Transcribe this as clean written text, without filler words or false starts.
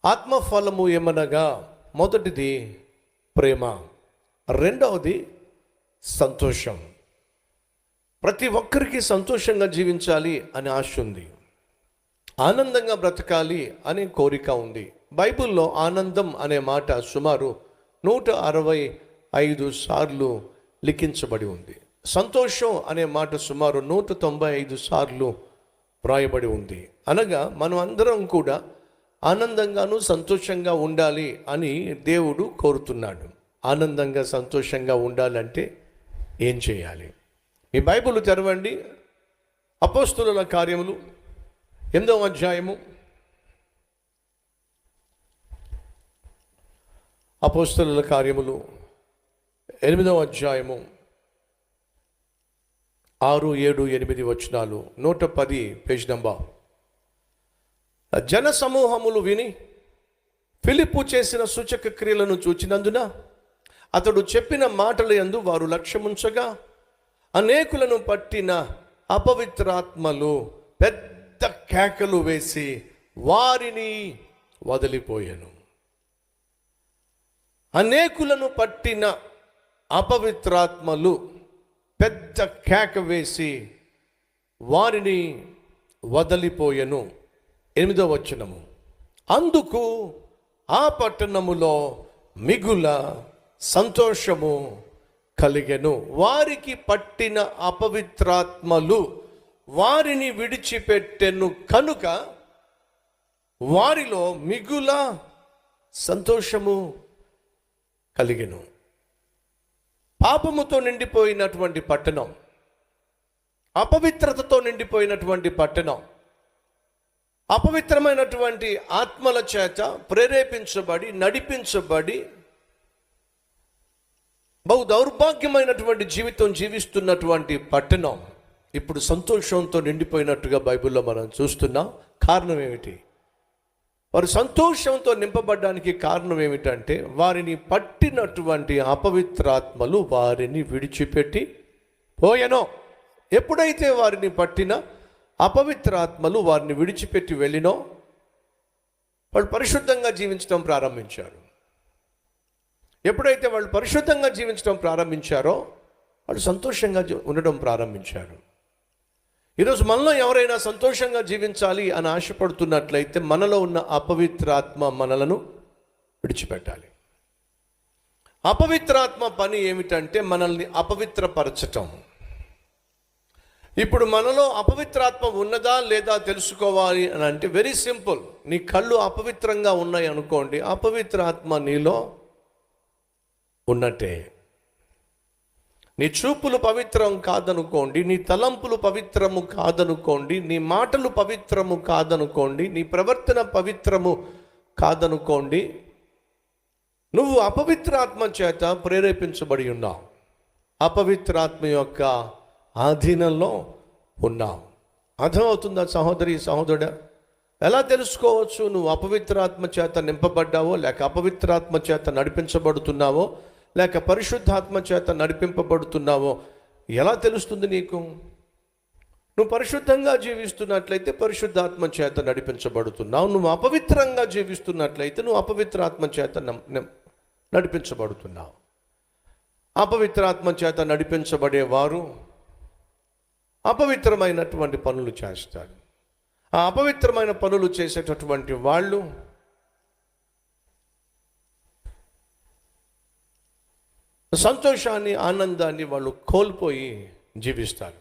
ఆత్మఫలము ఏమనగా మొదటిది ప్రేమ, రెండవది సంతోషం. ప్రతి ఒక్కరికి సంతోషంగా జీవించాలి అని ఆశ ఉంది, ఆనందంగా బ్రతకాలి అనే కోరిక ఉంది. బైబిల్లో ఆనందం అనే మాట సుమారు 165 సార్లు లిఖించబడి ఉంది. సంతోషం అనే మాట సుమారు 195 సార్లు వ్రాయబడి ఉంది. అనగా మనం అందరం కూడా ఆనందంగాను సంతోషంగా ఉండాలి అని దేవుడు కోరుతున్నాడు. ఆనందంగా సంతోషంగా ఉండాలంటే ఏం చేయాలి? మీ బైబిల్ తెరవండి. అపోస్తలుల కార్యములు 8వ అధ్యాయము. అపోస్తలుల కార్యములు 8వ అధ్యాయము 6, 7, 8 వచనాలు, 110 పేజ్ నంబర్. జన సమూహములు విని ఫిలిప్పు చేసిన సూచక క్రియలను చూచినందున అతడు చెప్పిన మాటల యందు వారు లక్ష్యముంచగా అనేకులను పట్టిన అపవిత్రాత్మలు పెద్ద కేకలు వేసి వారిని వదిలిపోయాను. అనేకులను పట్టిన అపవిత్రాత్మలు పెద్ద కేక వేసి వారిని వదిలిపోయెను. 8వ వచనము. అందుకు ఆ పట్టణములో మిగుల సంతోషము కలిగెను. వారికి పట్టిన అపవిత్రాత్మలు వారిని విడిచిపెట్టెను కనుక వారిలో మిగుల సంతోషము కలిగెను. పాపముతో నిండిపోయినటువంటి పట్టణం, అపవిత్రతతో నిండిపోయినటువంటి పట్టణం, అపవిత్రమైనటువంటి ఆత్మల చేత ప్రేరేపించబడి నడిపించబడి బహు దౌర్భాగ్యమైనటువంటి జీవితం జీవిస్తున్నటువంటి పట్టణం ఇప్పుడు సంతోషంతో నిండిపోయినట్టుగా బైబిల్లో మనం చూస్తున్నాం. కారణం ఏమిటి? వారు సంతోషంతో నింపబడడానికి కారణం ఏమిటంటే వారిని పట్టినటువంటి అపవిత్రాత్మలు వారిని విడిచిపెట్టి పోయెను. ఎప్పుడైతే వారిని పట్టిన అపవిత్రాత్మలు వారిని విడిచిపెట్టి వెళ్ళినో వాళ్ళు పరిశుద్ధంగా జీవించడం ప్రారంభించారు. ఎప్పుడైతే వాళ్ళు పరిశుద్ధంగా జీవించడం ప్రారంభించారో వాళ్ళు సంతోషంగా ఉండడం ప్రారంభించారు. ఈరోజు మనలో ఎవరైనా సంతోషంగా జీవించాలి అని ఆశపడుతున్నట్లయితే మనలో ఉన్న అపవిత్రాత్మ మనలను విడిచిపెట్టాలి. అపవిత్రాత్మ పని ఏమిటంటే మనల్ని అపవిత్రపరచటం. ఇప్పుడు మనలో అపవిత్రాత్మ ఉన్నదా లేదా తెలుసుకోవాలి అని అంటే వెరీ సింపుల్. నీ కళ్ళు అపవిత్రంగా ఉన్నాయి అనుకోండి, అపవిత్రాత్మ నీలో ఉన్నట్టే. నీ చూపులు పవిత్రం కాదనుకోండి, నీ తలంపులు పవిత్రము కాదనుకోండి, నీ మాటలు పవిత్రము కాదనుకోండి, నీ ప్రవర్తన పవిత్రము కాదనుకోండి, నువ్వు అపవిత్రాత్మ చేత ప్రేరేపించబడి ఉన్నావు. అపవిత్రాత్మ యొక్క ఆధీనంలో ఉన్నావు. అర్థమవుతుందా సహోదరి సహోదరుడా? ఎలా తెలుసుకోవచ్చు నువ్వు అపవిత్రాత్మ చేత నింపబడ్డావో లేక అపవిత్రాత్మ చేత నడిపించబడుతున్నావో లేక పరిశుద్ధాత్మ చేత నడిపింపబడుతున్నావో ఎలా తెలుస్తుంది నీకు? నువ్వు పరిశుద్ధంగా జీవిస్తున్నట్లయితే పరిశుద్ధాత్మ చేత నడిపించబడుతున్నావు. నువ్వు అపవిత్రంగా జీవిస్తున్నట్లయితే నువ్వు అపవిత్రాత్మ చేత నడిపించబడుతున్నావు. అపవిత్రాత్మ చేత నడిపించబడేవారు అపవిత్రమైనటువంటి పనులు చేస్తారు. ఆ అపవిత్రమైన పనులు చేసేటటువంటి వాళ్ళు సంతోషాన్ని ఆనందాన్ని వాళ్ళు కోల్పోయి జీవిస్తారు.